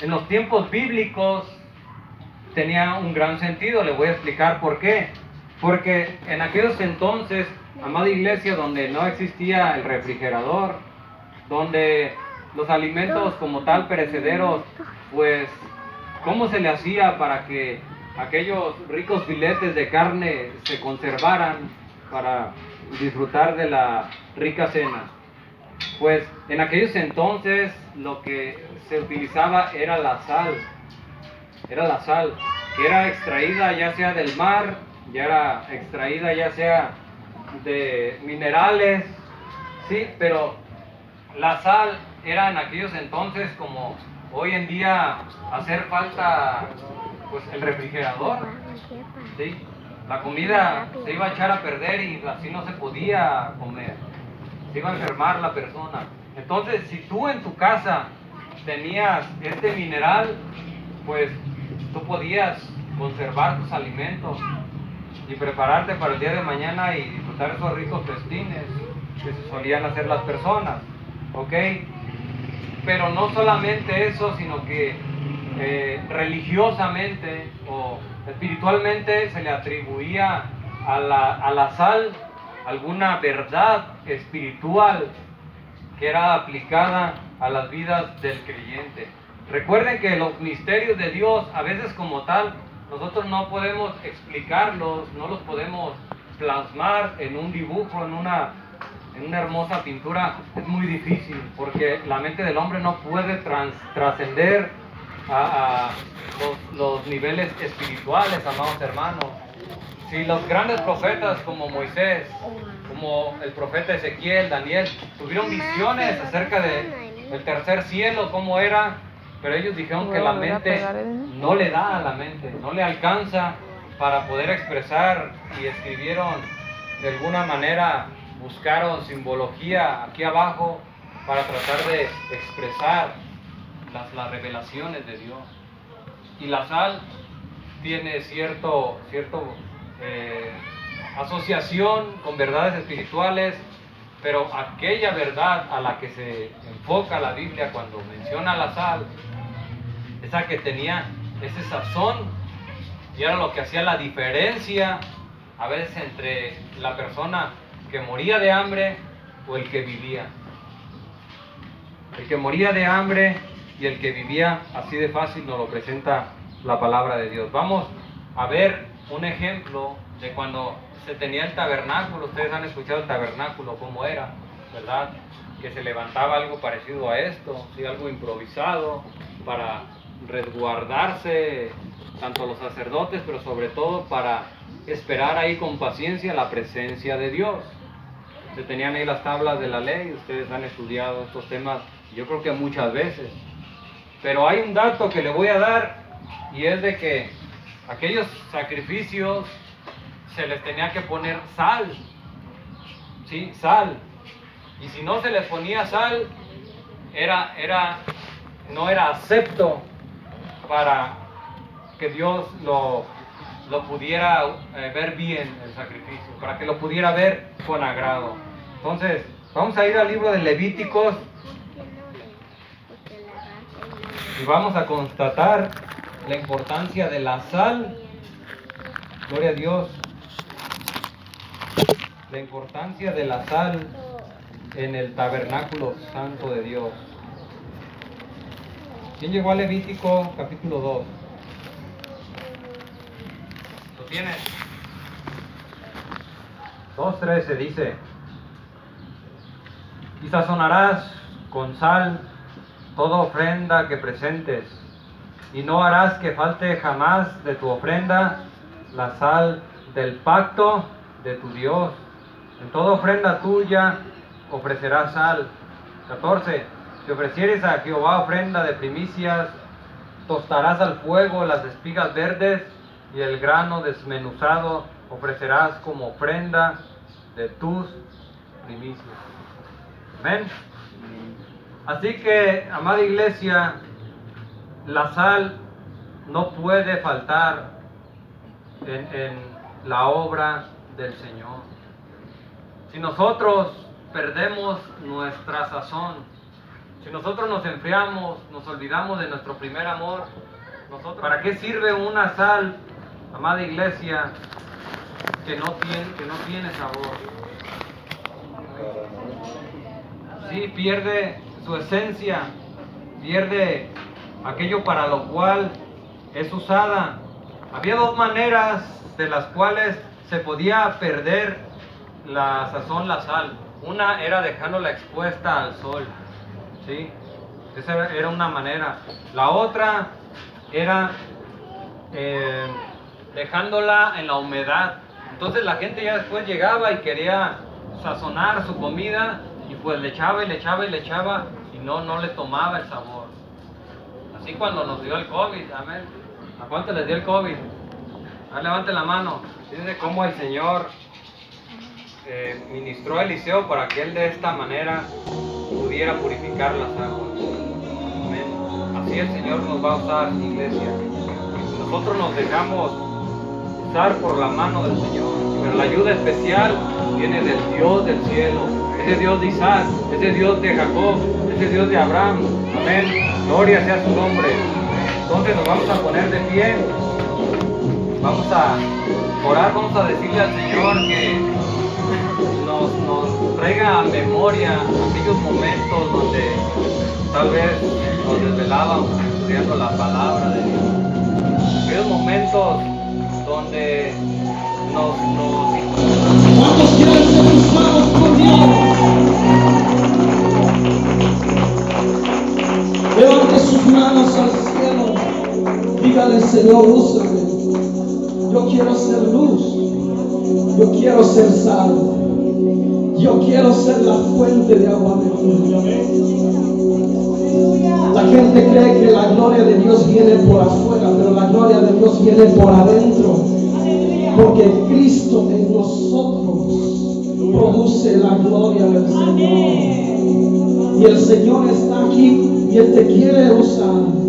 en los tiempos bíblicos tenía un gran sentido. Le voy a explicar por qué. Porque en aquellos entonces, amada iglesia, donde no existía el refrigerador, donde los alimentos como tal perecederos, pues, ¿cómo se le hacía para que aquellos ricos filetes de carne se conservaran para disfrutar de la rica cena? Pues en aquellos entonces lo que se utilizaba era la sal, que era extraída ya sea del mar, ya era extraída ya sea de minerales, sí, pero la sal era en aquellos entonces como hoy en día hacer falta pues el refrigerador, ¿sí? La comida se iba a echar a perder y así no se podía comer, se iba a enfermar la persona. Entonces, si tú en tu casa tenías este mineral, pues tú podías conservar tus alimentos y prepararte para el día de mañana y disfrutar esos ricos festines que se solían hacer las personas, ¿ok? Pero no solamente eso, sino que religiosamente o espiritualmente se le atribuía a la sal alguna verdad espiritual que era aplicada a las vidas del creyente. Recuerden que los misterios de Dios, a veces como tal, nosotros no podemos explicarlos, no los podemos plasmar en un dibujo, en una hermosa pintura. Es muy difícil porque la mente del hombre no puede trascender a los niveles espirituales, amados hermanos. Si los grandes profetas como Moisés, como el profeta Ezequiel, Daniel, tuvieron visiones acerca del tercer cielo, cómo era, pero ellos dijeron que la mente no le da a la mente, no le alcanza para poder expresar, y escribieron de alguna manera, buscaron simbología aquí abajo para tratar de expresar las revelaciones de Dios. Y la sal tiene cierto asociación con verdades espirituales, pero aquella verdad a la que se enfoca la Biblia cuando menciona la sal, esa que tenía ese sazón, y era lo que hacía la diferencia a veces entre la persona que moría de hambre o el que vivía. El que moría de hambre y el que vivía, así de fácil nos lo presenta la palabra de Dios. Vamos a ver un ejemplo de cuando se tenía el tabernáculo. Ustedes han escuchado el tabernáculo, cómo era, ¿verdad? Que se levantaba algo parecido a esto, ¿sí? Algo improvisado para resguardarse, tanto los sacerdotes, pero sobre todo para esperar ahí con paciencia la presencia de Dios. Se tenían ahí las tablas de la ley, ustedes han estudiado estos temas, yo creo que muchas veces. Pero hay un dato que le voy a dar, y es de que aquellos sacrificios se les tenía que poner sal, ¿sí? Sal. Y si no se les ponía sal, no era acepto para que Dios lo pudiera ver bien el sacrificio, para que lo pudiera ver con agrado. Entonces, vamos a ir al libro de Levíticos y vamos a constatar la importancia de la sal. Gloria a Dios. La importancia de la sal en el tabernáculo santo de Dios. ¿Quién llegó a Levítico capítulo 2? ¿Lo tienes? 2:13 dice: y sazonarás con sal toda ofrenda que presentes, y no harás que falte jamás de tu ofrenda la sal del pacto de tu Dios. En toda ofrenda tuya ofrecerás sal. 14. Si ofrecieres a Jehová ofrenda de primicias, tostarás al fuego las espigas verdes, y el grano desmenuzado ofrecerás como ofrenda de tus primicias. Amén. Así que, amada iglesia, la sal no puede faltar en la obra del Señor. Si nosotros perdemos nuestra sazón, Si nosotros nos enfriamos, nos olvidamos de nuestro primer amor, ¿para qué sirve una sal, amada iglesia, que no tiene sabor? Sí, pierde su esencia, pierde aquello para lo cual es usada. Había dos maneras de las cuales se podía perder la sazón, la sal. Una era dejándola expuesta al sol, ¿sí? Esa era una manera. La otra era dejándola en la humedad. Entonces la gente ya después llegaba y quería sazonar su comida y pues le echaba y le echaba y le echaba y no le tomaba el sabor. Así cuando nos dio el COVID, amén. ¿A cuánto les dio el COVID? Levante la mano. Fíjense cómo el Señor ministró a Eliseo para que él de esta manera pudiera purificar las aguas. Amén. Así el Señor nos va a usar, iglesia. Nosotros nos dejamos usar por la mano del Señor, pero la ayuda especial viene del Dios del cielo, ese Dios de Isaac, ese Dios de Jacob, ese Dios de Abraham. Amén. Gloria sea su nombre. Entonces nos vamos a poner de pie, vamos a orar, vamos a decirle al Señor que nos traiga a memoria aquellos momentos donde tal vez nos desvelábamos estudiando la palabra de Dios, aquellos momentos donde ¿Cuántos quieren ser usados por Dios? Levante sus manos al cielo. Dígale, Señor, úsame. Yo quiero ser luz. Yo quiero ser sal. Yo quiero ser la fuente de agua de vida. La gente cree que la gloria de Dios viene por afuera, pero la gloria de Dios viene por adentro. Porque Cristo en nosotros produce la gloria del Señor. Y el Señor está aquí y Él te quiere usar.